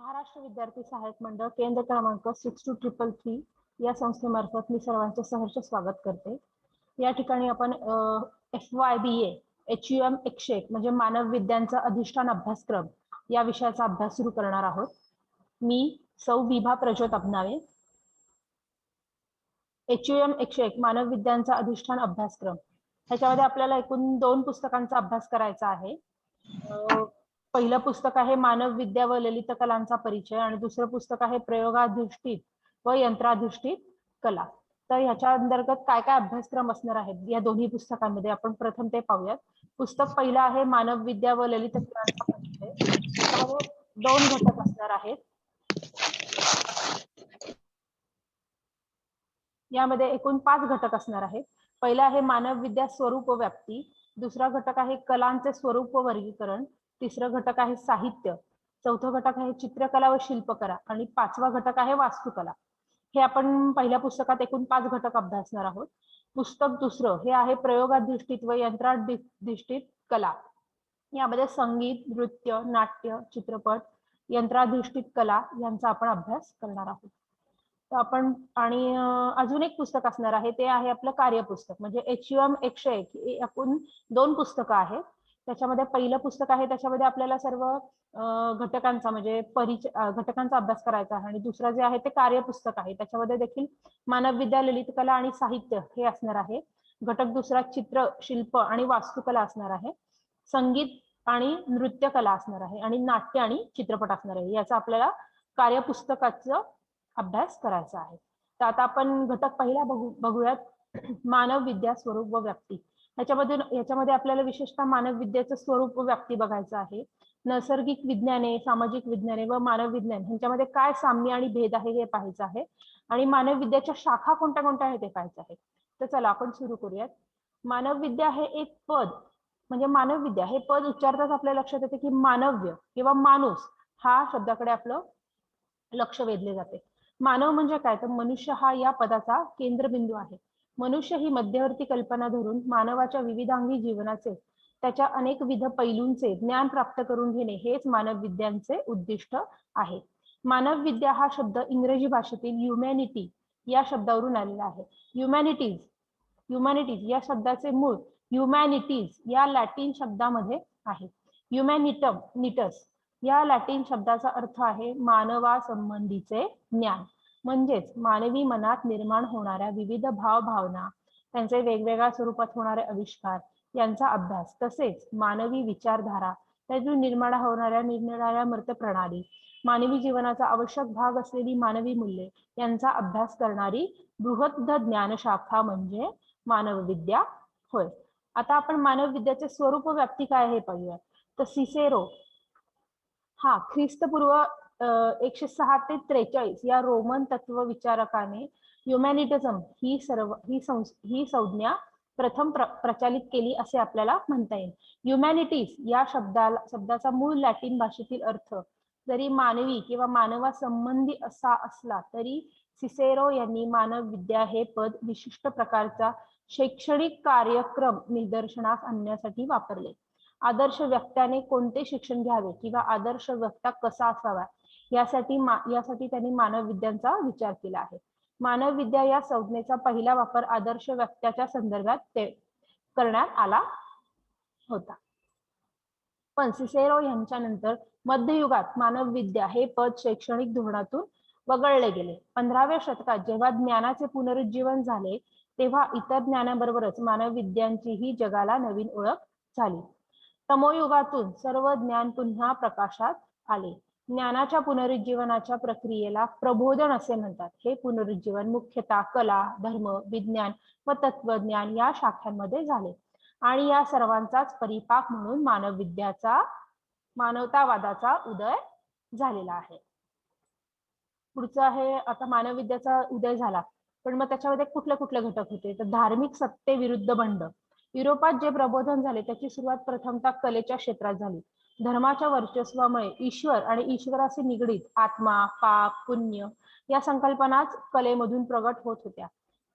महाराष्ट्र विद्यार्थी सहाय्यक मंडळ केंद्र क्रमांक 6233 या संस्थेमार्फत मी सर्वांचे सहर्ष स्वागत करते। या ठिकाणी आपण FYBA HUM 101 म्हणजे मानव विद्यांचा अधिष्ठान अभ्यासक्रम या विषयाचा अभ्यास सुरू करणार आहोत। मी सौ विभा प्रज्योत अबनावे। HUM 101 मानव विद्यांचा अधिष्ठान अभ्यासक्रम ह्याच्यामध्ये आपल्याला एकूण 2 पुस्तकांचा अभ्यास करायचा आहे। पहिलं पुस्तक आहे मानव विद्या व ललित कलांचा परिचय आणि दुसरं पुस्तक आहे प्रयोगाधिष्ठित व यंत्राधिष्ठित कला। तर ह्याच्या अंतर्गत काय काय अभ्यासक्रम असणार आहेत या दोन्ही पुस्तकांमध्ये आपण प्रथम ते पाहूयात। पुस्तक पहिलं आहे मानव विद्या व ललित कलांचा परिचय। त्यामध्ये 2 घटक असणार आहेत। यामध्ये एकूण 5 घटक असणार आहेत। पहिला आहे मानव विद्या स्वरूप व व्याप्ती, दुसरा घटक आहे कलांचे स्वरूप व वर्गीकरण, तिसरं घटक आहे साहित्य, चौथा घटक आहे चित्रकला व शिल्पकला आणि 5वा घटक आहे वास्तुकला। हे आपण पहिल्या पुस्तकात एकूण 5 घटक अभ्यासणार आहोत। पुस्तक दुसरं हे आहे प्रयोगाधिष्ठित व यंत्राधिष्ठित कला। यामध्ये संगीत, नृत्य, नाट्य, चित्रपट, यंत्राधिष्ठित कला यांचा आपण अभ्यास करणार आहोत। तर आपण आणि अजून एक पुस्तक असणार आहे ते आहे आपलं कार्यपुस्तक म्हणजे HUM 101 एकूण 2 पुस्तकं आहेत। त्याच्यामध्ये पहिलं पुस्तक आहे त्याच्यामध्ये आपल्याला सर्व घटकांचा म्हणजे घटकांचा अभ्यास करायचा आहे आणि दुसरं जे आहे ते कार्यपुस्तक आहे। त्याच्यामध्ये देखील मानव विद्या, ललित कला आणि साहित्य हे असणार आहे। घटक दुसरा चित्र, शिल्प आणि वास्तुकला असणार आहे। संगीत आणि नृत्य कला असणार आहे आणि नाट्य आणि चित्रपट असणार आहे। याचा आपल्याला कार्यपुस्तकाचं अभ्यास करायचा आहे। तर आता आपण घटक पहिला बघूयात मानव विद्या स्वरूप व व्याप्ती। याच्यामध्ये आपल्याला विशेषतः मानव विद्याचं स्वरूप व व्याप्ती बघायचं आहे। नैसर्गिक विज्ञाने, सामाजिक विज्ञाने व मानव विज्ञान ह्यांच्यामध्ये काय साम्य आणि भेद आहे हे पाहायचं आहे आणि मानव विद्याच्या शाखा कोणत्या कोणत्या आहेत ते पाहायचं आहे। तर चला आपण सुरू करूयात। मानव विद्या हे एक पद म्हणजे मानव विद्या हे पद उच्चारताच आपल्या लक्षात येते की मानव्य किंवा माणूस हा शब्दाकडे आपलं लक्ष वेधले जाते। मानव म्हणजे काय तर मनुष्य हा या पदाचा केंद्रबिंदू आहे। मनुष्य ही मध्यवर्ती कल्पना धरून मानवाच्या विविधांगी जीवनाचे त्याच्या अनेकविध पैलूंचे ज्ञान प्राप्त करून घेणे हेच मानव विद्यांचे उद्दिष्ट आहे। मानव विद्या हा शब्द इंग्रजी भाषेतील ह्युमॅनिटी या शब्दावरून आलेला आहे। ह्युमॅनिटीज या शब्दाचे मूळ ह्युमॅनिटीज या लॅटिन शब्दामध्ये आहे। ह्युमॅनिटस या लॅटिन शब्दाचा अर्थ आहे मानवा संबंधीचे ज्ञान म्हणजेच मानवी मनात निर्माण होणाऱ्या विविध भावभावना, त्यांचे वेगवेगळ्या स्वरूपात होणारे आविष्कार यांचा अभ्यास तसेच मानवी विचारधारा, त्यातून निर्माण होणाऱ्या निरनिराळ्या मर्त प्रणाली, मानवी जीवनाचा आवश्यक भाग असलेली मानवी मूल्ये यांचा अभ्यास करणारी बृहद् ज्ञानशाखा म्हणजे मानव विद्या होय। आता आपण मानव विद्याचे स्वरूप व व्याप्ती काय हे पाहूया। तर सिसेरो हा ख्रिस्तपूर्व 106 ते 43 या रोमन तत्व विचारकाने ह्युमॅनिटिझम ही संज्ञा प्रथम प्रचलित केली असे आपल्याला म्हणता येईल। ह्युमॅनिटीज या शब्दाचा मूळ लॅटिन भाषेतील अर्थ जरी मानवी किंवा मानवा संबंधी असा असला तरी सिसेरो यांनी मानव विद्या हे पद विशिष्ट प्रकारचा शैक्षणिक कार्यक्रम निदर्शनास आणण्यासाठी वापरले। आदर्श व्यक्त्याने कोणते शिक्षण घ्यावे किंवा आदर्श व्यक्ता कसा असावा यासाठी त्यांनी मानव विद्यांचा विचार केला आहे। मानव विद्या या संज्ञेचा पहिला वापर आदर्श व्यक्त्याच्या संदर्भात करण्यात आला होता। पण सिसेरो यांच्या नंतर मध्ययुगात मानव विद्या हे पद शैक्षणिक धोरणातून वगळले गेले। 15व्या शतकात जेव्हा ज्ञानाचे पुनरुज्जीवन झाले तेव्हा इतर ज्ञानाबरोबरच मानव विद्यांचीही जगाला नवीन ओळख झाली। तमोयुगातून सर्व ज्ञान पुन्हा प्रकाशात आले। ज्ञानाच्या पुनरुज्जीवनाच्या प्रक्रियेला प्रबोधन असे म्हणतात। हे पुनरुज्जीवन मुख्यतः कला, धर्म, विज्ञान व तत्वज्ञान या शाखांमध्ये झाले आणि या सर्वांचाच परिपाक म्हणून मानवतावादाचा उदय झालेला आहे। पुढचं आहे आता मानव विद्याचा उदय झाला पण मग त्याच्यामध्ये कुठले कुठले घटक होते तर धार्मिक सत्ते विरुद्ध बंड। युरोपात जे प्रबोधन झाले त्याची सुरुवात प्रथमतः कलेच्या क्षेत्रात झाली। धर्माच्या वर्चस्वामुळे ईश्वर आणि ईश्वराशी निगडीत आत्मा, पाप, पुण्य या संकल्पनाच कलेमधून प्रगट होत होत्या।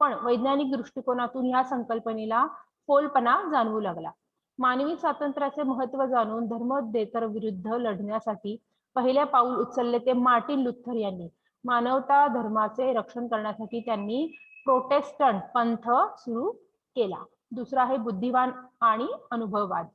पण वैज्ञानिक दृष्टिकोनातून या संकल्पनेला फोलपणा जाणवू लागला। मानवी स्वातंत्र्याचे महत्त्व जाणून धर्मोद्धतेर विरुद्ध लढण्यासाठी पहिले पाऊल उचलले ते मार्टिन लुथर यांनी. मानवता धर्माचे रक्षण करण्यासाठी त्यांनी प्रोटेस्टंट पंथ सुरू केला. दुसरा आहे बुद्धिवान आणि अनुभववाद.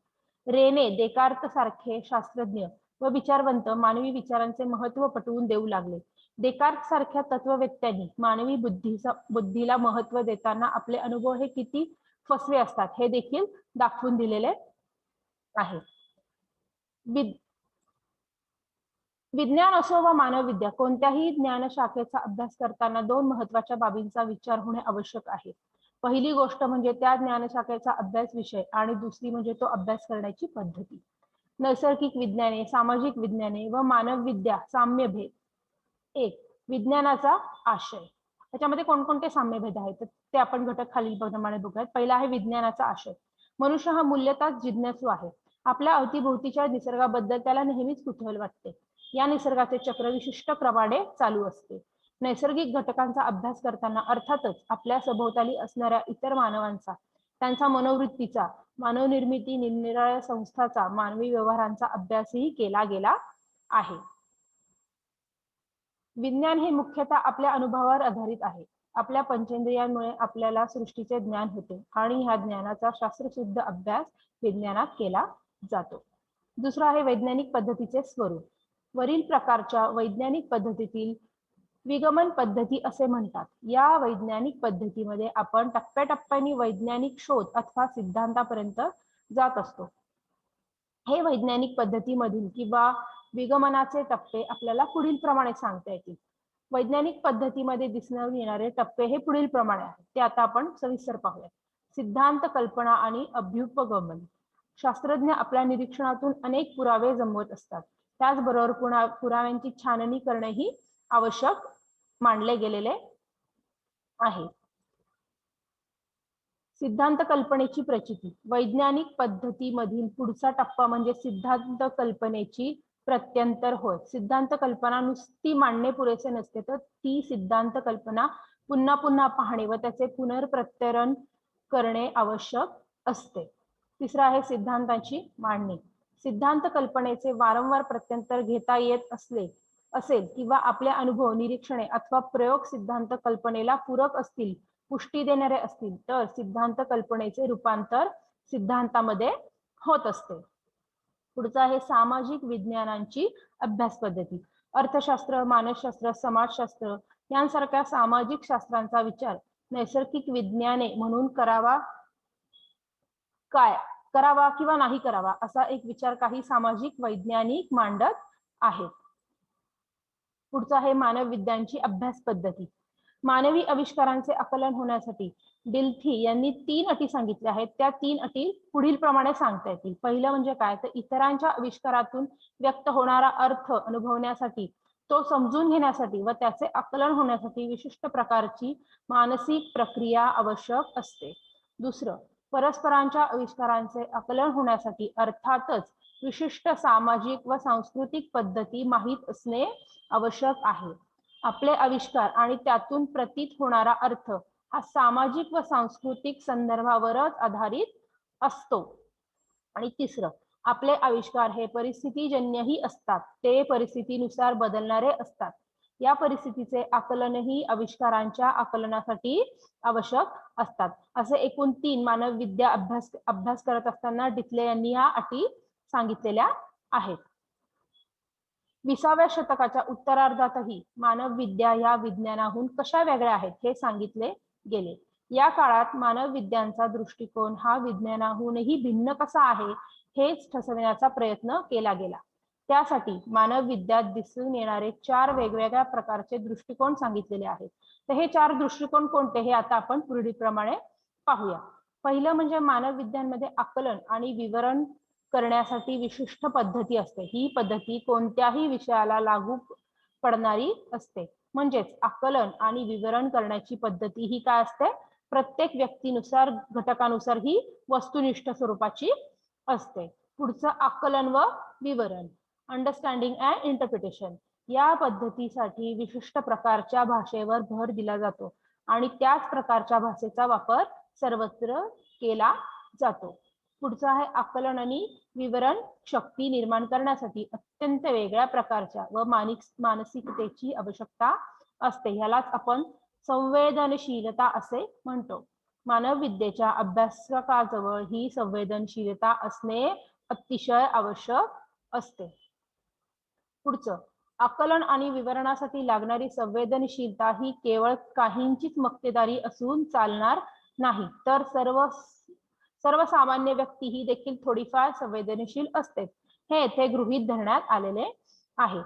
रेने देकार्त सारखे शास्त्रज्ञ व विचारवंत मानवी विचारांचे महत्व पटवून देऊ लागले. देकार्त सारख्या तत्ववेत्यांनी मानवी बुद्धीला महत्व देताना आपले अनुभव हे किती फसवे असतात हे देखील दाखवून दिलेले आहे. विज्ञान असो व मानवविद्या कोणत्याही ज्ञान शाखेचा अभ्यास करताना दोन महत्वाच्या बाबींचा विचार होणे आवश्यक आहे. पहिली गोष्ट म्हणजे त्या ज्ञानशाखेचा अभ्यास विषय आणि दुसरी म्हणजे तो अभ्यास करण्याची पद्धती. नैसर्गिक विज्ञाने, सामाजिक विज्ञाने व मानवविद्या साम्यभेद. एक, विज्ञानाचा आशय. त्याच्यामध्ये कोणकोणते साम्यभेद आहेत ते आपण घटक खालील प्रमाणे बघूयात. पहिला आहे विज्ञानाचा आशय. मनुष्य हा मूल्यतः जिज्ञासू आहे. आपल्या अवतीभोवतीच्या निसर्गाबद्दल त्याला नेहमीच कुतूहल वाटते. या निसर्गाचे चक्र विशिष्ट क्रमाने चालू असते. नैसर्गिक घटकांचा अभ्यास करताना अर्थातच आपल्या सभोवताली असणाऱ्या इतर मानवांचा, त्यांचा मनोवृत्तीचा, मानवनिर्मिती निरनिराळ्या संस्थाचा, मानवी व्यवहारांचा अभ्यासही केला गेला आहे. विज्ञान हे मुख्यतः आपल्या अनुभवावर आधारित आहे. आपल्या पंचेंद्रियांमुळे आपल्याला सृष्टीचे ज्ञान होते आणि ह्या ज्ञानाचा शास्त्रशुद्ध अभ्यास विज्ञानात केला जातो. दुसरा आहे वैज्ञानिक पद्धतीचे स्वरूप. वरील प्रकारच्या वैज्ञानिक पद्धतीतील विगमन पद्धती असे म्हणतात. या वैज्ञानिक पद्धतीमध्ये आपण टप्प्याटप्प्याने वैज्ञानिक शोध अथवा सिद्धांतापर्यंत जात असतो. हे वैज्ञानिक पद्धतीमधील किंवा विगमनाचे टप्पे आपल्याला पुढील प्रमाणे सांगता येतील. वैज्ञानिक पद्धतीमध्ये दिसून येणारे टप्पे हे पुढील प्रमाणे आहेत. ते आता आपण सविस्तर पाहूया. सिद्धांत, कल्पना आणि अभ्युपगमन. शास्त्रज्ञ आपल्या निरीक्षणातून अनेक पुरावे जमवत असतात. त्याचबरोबर पुराव्यांची छाननी करणेही आवश्यक मानले गेलेले आहे. सिद्धांत कल्पनेची प्रचिती. वैज्ञानिक पद्धतीमधील पुढचा टप्पा म्हणजे सिद्धांत कल्पनेची प्रत्यंतर होय. सिद्धांत कल्पना नुसती मांडणे पुरेसे नसते, तर ती सिद्धांत कल्पना पुन्हा पुन्हा पाहणे व त्याचे पुनर्प्रत्यरण करणे आवश्यक असते. तिसरा आहे सिद्धांताची मांडणी. सिद्धांत कल्पनेचे वारंवार प्रत्यंतर घेता येत असेल किंवा आपले अनुभव, निरीक्षणे अथवा प्रयोग सिद्धांत कल्पनेला पूरक असतील, पुष्टी देणारे असतील तर सिद्धांत कल्पनेचे रूपांतर सिद्धांतामध्ये होत असते. पुढचा आहे सामाजिक विज्ञानांची अभ्यास पद्धती. अर्थशास्त्र, मानसशास्त्र, समाजशास्त्र यांसारख्या सामाजिक शास्त्रांचा विचार नैसर्गिक विज्ञाने म्हणून करावा किंवा नाही करावा असा एक विचार काही सामाजिक वैज्ञानिक मांडत आहेत. पुढचा आहे मानवविद्यांची अभ्यास पद्धती. मानवी आविष्कारांचे आकलन होण्यासाठी डिल्थी यांनी 3 अटी सांगितल्या आहेत. त्या 3 अटी पुढील प्रमाणे सांगता येतील. पहिलं म्हणजे काय, तर इतरांच्या आविष्कारातून व्यक्त होणारा अर्थ अनुभवण्यासाठी, तो समजून घेण्यासाठी व त्याचे आकलन होण्यासाठी विशिष्ट प्रकारची मानसिक प्रक्रिया आवश्यक असते. दुसरं, परस्परांच्या आविष्कारांचे आकलन होण्यासाठी अर्थातच विशिष्ट सामाजिक व सांस्कृतिक पद्धती माहीत असणे आवश्यक आहे. आपले आविष्कार आणि त्यातून प्रतीत होणारा अर्थ हा सामाजिक व सांस्कृतिक संदर्भावरच आधारित असतो. आणि तिसरं, आपले आविष्कार हे परिस्थितीजन्यही असतात. ते परिस्थितीनुसार बदलणारे असतात. या परिस्थितीचे आकलनही आविष्कारांच्या आकलनासाठी आवश्यक असतात. असे एकूण 3 मानवविद्या अभ्यास करत असताना डिसले यांनी या अटी सांगितलेल्या आहेत. 20व्या शतकाच्या उत्तरार्धातही मानवविद्या या विज्ञानाहून कशा वेगळ्या आहेत हे सांगितले गेले. या काळात मानवविद्यांचा दृष्टिकोन हा विज्ञानाहूनही भिन्न कसा आहे हेच ठसविण्याचा प्रयत्न केला गेला. त्यासाठी मानवविद्यात दिसून येणारे 4 वेगवेगळ्या प्रकारचे दृष्टिकोन सांगितलेले आहेत. तर हे 4 दृष्टिकोन कोणते हे आता आपण पुढीलप्रमाणे पाहूया. पहिलं म्हणजे मानवविद्यांमध्ये आकलन आणि विवरण करण्यासाठी विशिष्ट पद्धती असते. ही पद्धती कोणत्याही विषयाला लागू पडणारी असते. म्हणजेच आकलन आणि विवरण करण्याची पद्धती ही काय असते, प्रत्येक व्यक्तीनुसार, घटकानुसार ही वस्तुनिष्ठ स्वरूपाची असते. पुढचं आकलन व विवरण, अंडरस्टँडिंग अँड इंटरप्रिटेशन. या पद्धतीसाठी विशिष्ट प्रकारच्या भाषेवर भर दिला जातो आणि त्याच प्रकारच्या भाषेचा वापर सर्वत्र केला जातो. पुढचं आहे आकलन आणि विवरण शक्ती निर्माण करण्यासाठी अत्यंत वेगळ्या प्रकारच्या व मानसिकतेची आवश्यकता असते. ह्यालाच आपण संवेदनशीलता असे म्हणतो. मानव विद्येच्या अभ्यासकाजवळ ही संवेदनशीलता असणे अतिशय आवश्यक असते. पुढचं आकलन आणि विवरणासाठी लागणारी संवेदनशीलता ही केवळ काहींचीच मक्तेदारी असून चालणार नाही, तर सर्वसामान्य व्यक्ती ही देखील थोडीफार संवेदनशील असते, हे येथे गृहीत धरण्यात आलेले आहे.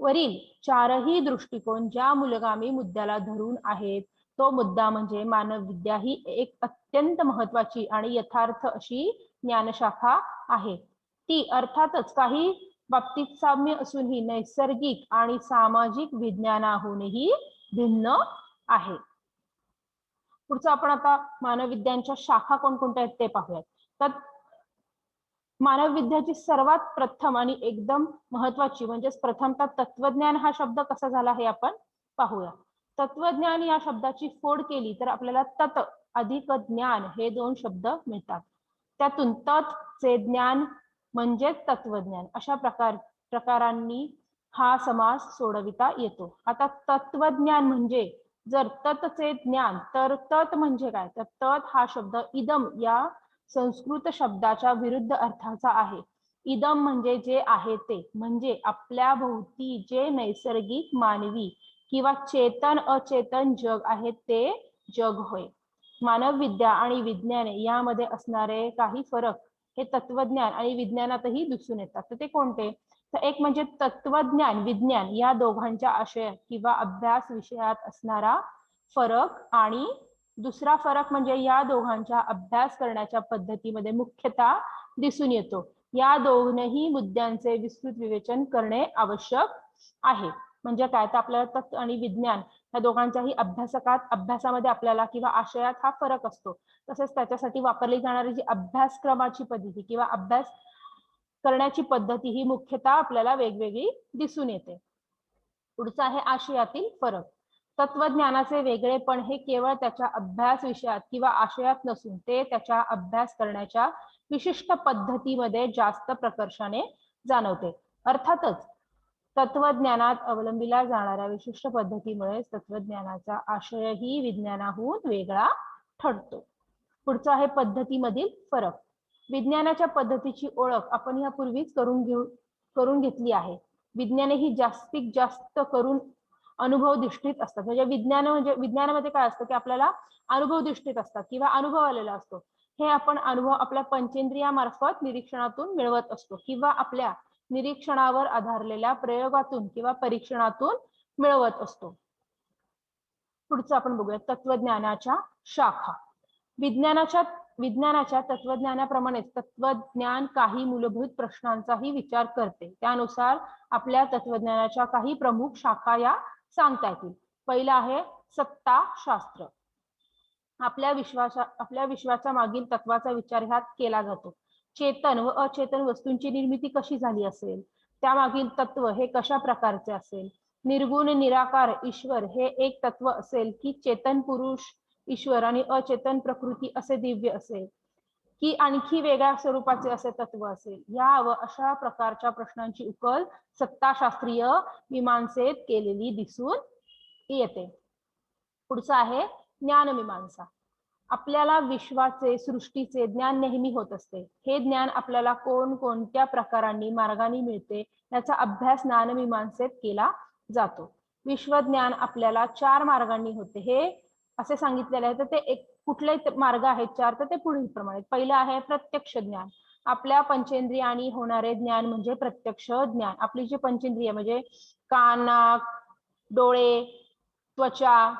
वरील चारही दृष्टिकोन ज्या मूलगामी मुद्द्याला धरून आहेत, तो मुद्दा म्हणजे मानवविद्या ही एक अत्यंत महत्वाची आणि यथार्थ अशी ज्ञानशाखा आहे. ती अर्थातच काही बाबतीत साम्य असूनही नैसर्गिक आणि सामाजिक विज्ञानाहूनही भिन्न आहे. पुढचं आपण आता मानवविद्यांच्या शाखा कोणकोणत्या आहेत ते पाहूयात. तर मानवविद्याची सर्वात प्रथम आणि एकदम महत्वाची म्हणजे प्रथमतः तत्वज्ञान हा शब्द कसा झाला हे आपण पाहूया. तत्वज्ञान या शब्दाची फोड केली तर आपल्याला तत् अधिक ज्ञान हे दोन शब्द मिळतात. त्यातून तत् चे ज्ञान म्हणजे तत्वज्ञान अशा प्रकारांनी हा समास सोडविता येतो. आता तत्वज्ञान म्हणजे जर तत्चे ज्ञान, तर तत् म्हणजे काय, तर तत् हा शब्द इदम या संस्कृत शब्दाच्या विरुद्ध अर्थाचा आहे. इदम म्हणजे जे आहे ते, म्हणजे आपल्या भोवती जे नैसर्गिक मानवी किंवा चेतन अचेतन जग आहे ते जग होय. मानवविद्या आणि विज्ञान यामध्ये असणारे काही फरक हे तत्वज्ञान आणि विज्ञानातही दिसून येतात. तर ते कोणते, तर एक म्हणजे तत्वज्ञान विज्ञान या दोघांच्या आशय किंवा अभ्यास विषयात असणारा फरक, आणि दुसरा फरक म्हणजे या दोघांच्या अभ्यास करण्याच्या पद्धतीमध्ये मुख्यतः दिसून येतो. या दोनही मुद्द्यांचे विस्तृत विवेचन करणे आवश्यक आहे. म्हणजे काय, तर आपल्याला तत्व आणि विज्ञान या दोघांच्याही अभ्यासामध्ये आपल्याला किंवा आशयात हा फरक असतो. तसेच त्याच्यासाठी वापरली जाणारी जी अभ्यासक्रमाची पद्धती किंवा अभ्यास करण्याची पद्धती ही मुख्यतः आपल्याला वेगवेगळी दिसून येते. पुढचा आहे आशयातील फरक. तत्वज्ञानाचे वेगळेपण हे केवळ त्याच्या अभ्यास विषयात किंवा आशयात नसून ते त्याच्या अभ्यास करण्याच्या विशिष्ट पद्धतीमध्ये जास्त प्रकर्षाने जाणवते. अर्थातच तत्वज्ञानात अवलंबिला जाणाऱ्या विशिष्ट पद्धतीमुळे तत्वज्ञानाचा आशयही विज्ञानाहून वेगळा ठरतो. पुढचा आहे पद्धतीमधील फरक. विज्ञानाच्या पद्धतीची ओळख आपण यापूर्वीच करून घेतली आहे. विज्ञाने ही जास्तीत जास्त करून अनुभवधिष्ठित असतात. म्हणजे विज्ञानामध्ये काय असतं की आपल्याला अनुभवधिष्ठित असतात किंवा अनुभव आलेला असतो. हे आपण अनुभव आपल्या पंचेंद्रियामार्फत निरीक्षणातून मिळवत असतो किंवा आपल्या निरीक्षणावर आधारलेल्या प्रयोगातून किंवा परीक्षणातून मिळवत असतो. पुढचं आपण बघूया तत्वज्ञानाच्या शाखा. विज्ञानाच्या तत्वज्ञानाप्रमाणेच तत्वज्ञान काही मूलभूत प्रश्नांचाही विचार करते. त्यानुसार आपल्या तत्वज्ञानाच्या काही प्रमुख शाखा या सांगता येतील. पहिला आहे सत्ताशास्त्र. आपल्या विश्वाच्या मागील तत्वाचा विचार ह्यात केला जातो. चेतन व अचेतन वस्तूंची निर्मिती कशी झाली असेल, त्यामागील तत्व हे कशा प्रकारचे असेल, निर्गुण निराकार ईश्वर हे एक तत्व असेल की चेतन पुरुष ईश्वर आणि अचेतन प्रकृती असे दिव्य असेल की आणखी वेगळ्या स्वरूपाचे असे तत्व असेल, या व अशा प्रकारच्या प्रश्नांची उकल सत्ताशास्त्रीय मीमांसेत केलेली दिसून येते. पुढचं आहे ज्ञानमीमांसा. आपल्याला विश्वाचे सृष्टीचे ज्ञान नेहमी होत असते. हे ज्ञान आपल्याला कोणत्या प्रकारांनी मार्गाने मिळते याचा अभ्यास ज्ञानमीमांसेत केला जातो. विश्वज्ञान आपल्याला 4 मार्गांनी होते हे असे सांगितलेले आहे. तर ते कुठले मार्ग आहेत 4, तर ते पुढील प्रमाणे. पहिलं आहे प्रत्यक्ष ज्ञान. आपल्या पंचेंद्रियांनी होणारे ज्ञान म्हणजे प्रत्यक्ष ज्ञान. आपली जी पंचेंद्रिय म्हणजे कान, नाक, डोळे, त्वचा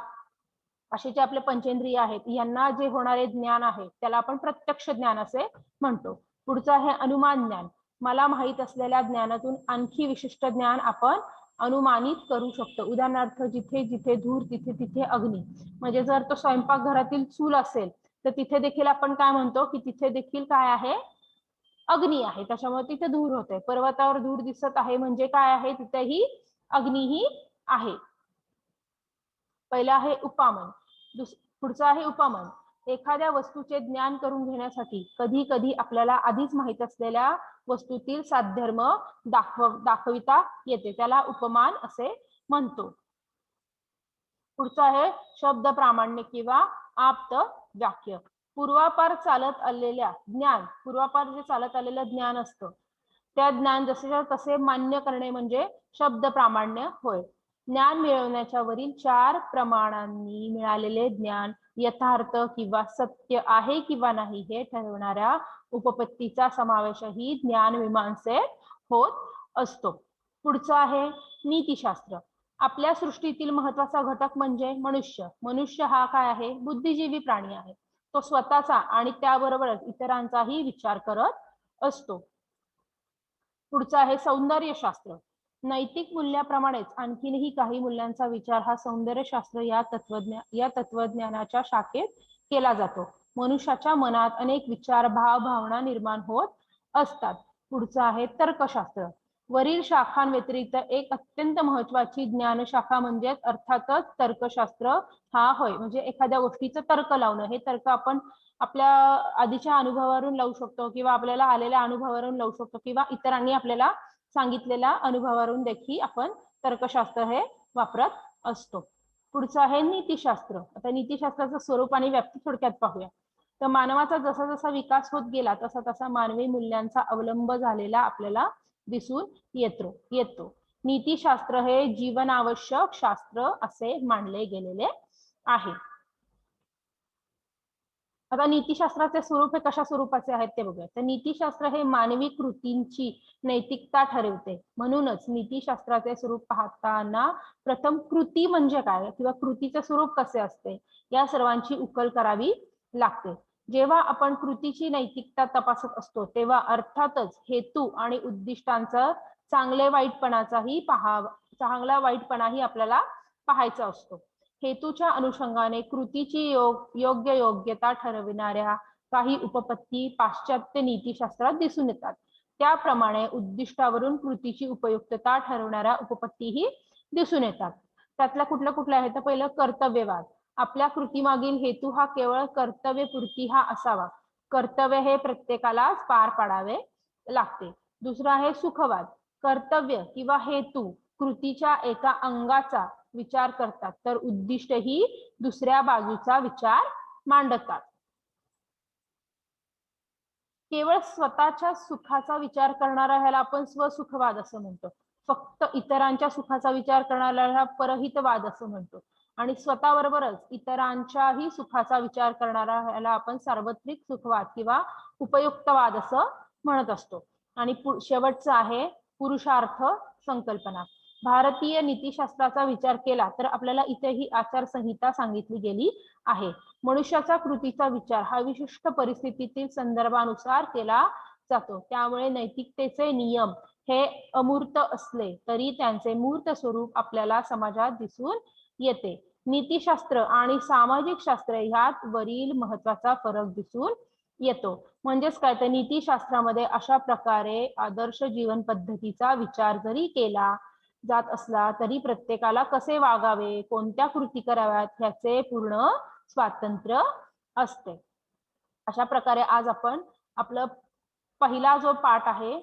असे जे आपले पंचेंद्रिय आहेत यांना जे होणारे ज्ञान आहे त्याला आपण प्रत्यक्ष ज्ञान असे म्हणतो. पुढचं आहे अनुमान ज्ञान. मला माहित असलेल्या ज्ञानातून आणखी विशिष्ट ज्ञान आपण अनुमानित करू शकतो. उदाहरणार्थ जिथे जिथे धूर तिथे तिथे अग्नी. म्हणजे जर तो स्वयंपाकघरातील चूल असेल तर तिथे देखील आपण काय म्हणतो की तिथे देखील काय आहे, अग्नी आहे, त्याच्यामुळे तिथे धूर होते. पर्वतावर धूर दिसत आहे म्हणजे काय आहे, तिथेही अग्नीही आहे. पहिला आहे उपामन. पुढचा आहे उपमान. एखाद्या वस्तूचे ज्ञान करून घेण्यासाठी कधी कधी आपल्याला आधीच माहित असलेल्या वस्तूतील साधर्म दाखविता येते, त्याला उपमान असे म्हणतो. पुढचं आहे शब्द प्रामाण्य किंवा आप्त वाक्य. पूर्वापार चालत आलेल्या ज्ञान, पूर्वापार जे चालत आलेलं ज्ञान असतं त्या ज्ञान जसे तसे मान्य करणे म्हणजे शब्द प्रामाण्य होय. ज्ञान मिळवण्याच्या वरील 4 प्रमाणांनी मिळालेले ज्ञान यथार्थ किंवा सत्य आहे किंवा नाही हे ठरवणाऱ्या उपपत्तीचा समावेशही ज्ञान मीमांसेत होत असतो. पुढचं आहे नीतिशास्त्र. आपल्या सृष्टीतील महत्वाचा घटक म्हणजे मनुष्य. मनुष्य हा काय आहे? बुद्धिजीवी प्राणी आहे. तो स्वतःचा आणि त्याबरोबरच इतरांचाही विचार करत असतो. पुढचं आहे सौंदर्यशास्त्र. नैतिक मूल्याप्रमाणेच आणखीनही काही मूल्यांचा विचार हा सौंदर्यशास्त्र या तत्वज्ञानाच्या शाखेत केला जातो. मनुष्याच्या मनात अनेक विचार, भाव, भावना निर्माण होत असतात. पुढचं आहे तर्कशास्त्र. वरील शाखांव्यतिरिक्त एक अत्यंत महत्वाची ज्ञानशाखा म्हणजे अर्थातच तर्कशास्त्र हा होय. म्हणजे एखाद्या गोष्टीचं तर्क लावणं. हे तर्क आपण आपल्या आधीच्या अनुभवावरून लावू शकतो किंवा आपल्याला आलेल्या अनुभवावरून लावू शकतो किंवा इतरांनी आपल्याला सांगितलेल्या अनुभवावरून देखील आपण तर्कशास्त्र हे वापरत असतो. पुढचं आहे नीतिशास्त्र. आता नीतिशास्त्राचं स्वरूप आणि व्याप्ती थोडक्यात पाहूया. तर मानवाचा जसा जसा विकास होत गेला तसा तसा मानवी मूल्यांचा अवलंब झालेला आपल्याला दिसून येतो. नीतिशास्त्र हे जीवनावश्यक शास्त्र असे मानले गेलेले आहे. आता नीतिशास्त्राचे स्वरूप हे कशा स्वरूपाचे आहेत ते बघूया. तर नीतिशास्त्र हे मानवी कृतींची नैतिकता ठरवते. म्हणूनच नीतिशास्त्राचे स्वरूप पाहताना प्रथम कृती म्हणजे काय किंवा कृतीचे स्वरूप कसे असते या सर्वांची उकल करावी लागते. जेव्हा आपण कृतीची नैतिकता तपासत असतो तेव्हा अर्थातच हेतू आणि उद्दिष्टांचा चांगला वाईटपणाही आपल्याला पाहायचा असतो. हेतूच्या अनुषंगाने कृतीची योग्यता ठरविणाऱ्या काही उपपत्ती पाश्चात्य नीतिशास्त्रात दिसून येतात. त्याप्रमाणे उद्दिष्टावरून कृतीची उपयुक्तता ठरवणाऱ्या उपपत्तीही दिसून येतात. त्यातल्या कुठल्या आहेत तर पहिलं कर्तव्यवाद. आपल्या कृतीमागील हेतू हा केवळ कर्तव्यपूर्ती हा असावा. कर्तव्य हे प्रत्येकालाच पार पाडावे लागते. दुसरा आहे सुखवाद. कर्तव्य किंवा हेतू कृतीच्या एका अंगाचा विचार करतात तर उद्दिष्ट ही दुसऱ्या बाजूचा विचार मांडतात. केवळ स्वतःच्या सुखाचा विचार करणारा ह्याला आपण स्वसुखवाद असं म्हणतो. फक्त इतरांच्या सुखाचा विचार करणाऱ्याला परहितवाद असं म्हणतो. आणि स्वतःबरोबरच इतरांच्याही सुखाचा विचार करणारा ह्याला आपण सार्वत्रिक सुखवाद किंवा उपयुक्तवाद असं म्हणत असतो. आणि शेवटचं आहे पुरुषार्थ संकल्पना. भारतीय नीतिशास्त्राचा विचार केला तर आपल्याला इथेही आचारसंहिता सांगितली गेली आहे. मनुष्याचा कृतीचा विचार हा विशिष्ट परिस्थितीतील संदर्भानुसार केला जातो. त्यामुळे नैतिकतेचे नियम हे अमूर्त असले तरी त्यांचे मूर्त स्वरूप आपल्याला समाजात दिसून येते. नीतिशास्त्र आणि सामाजिक शास्त्र ह्यात वरील महत्वाचा फरक दिसून येतो. म्हणजेच काय तर नीतिशास्त्रामध्ये अशा प्रकारे आदर्श जीवन पद्धतीचा विचार जरी केला जात असला तरी प्रत्येकाला कसे वागावे, कोणत्या कृती कराव्यात ह्याचे पूर्ण स्वातंत्र्य असते. अशा प्रकारे आज आपण आपलं पहिला जो पाठ आहे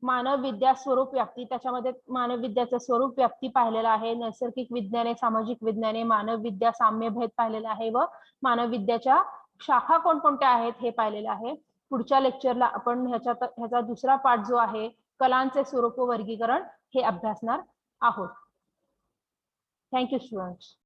मानव विद्या स्वरूप व्याप्ती, त्याच्यामध्ये मानव विद्याचं स्वरूप व्याप्ती पाहिलेला आहे. नैसर्गिक विज्ञाने, सामाजिक विज्ञाने, मानव विद्या साम्यभेद पाहिलेला आहे व मानव विद्याच्या शाखा कोणकोणत्या आहेत हे पाहिलेलं आहे. पुढच्या लेक्चरला आपण ह्याचा दुसरा पाठ जो आहे कलांचे स्वरूप व वर्गीकरण हे अभ्यासणार आहोत. Thank you students.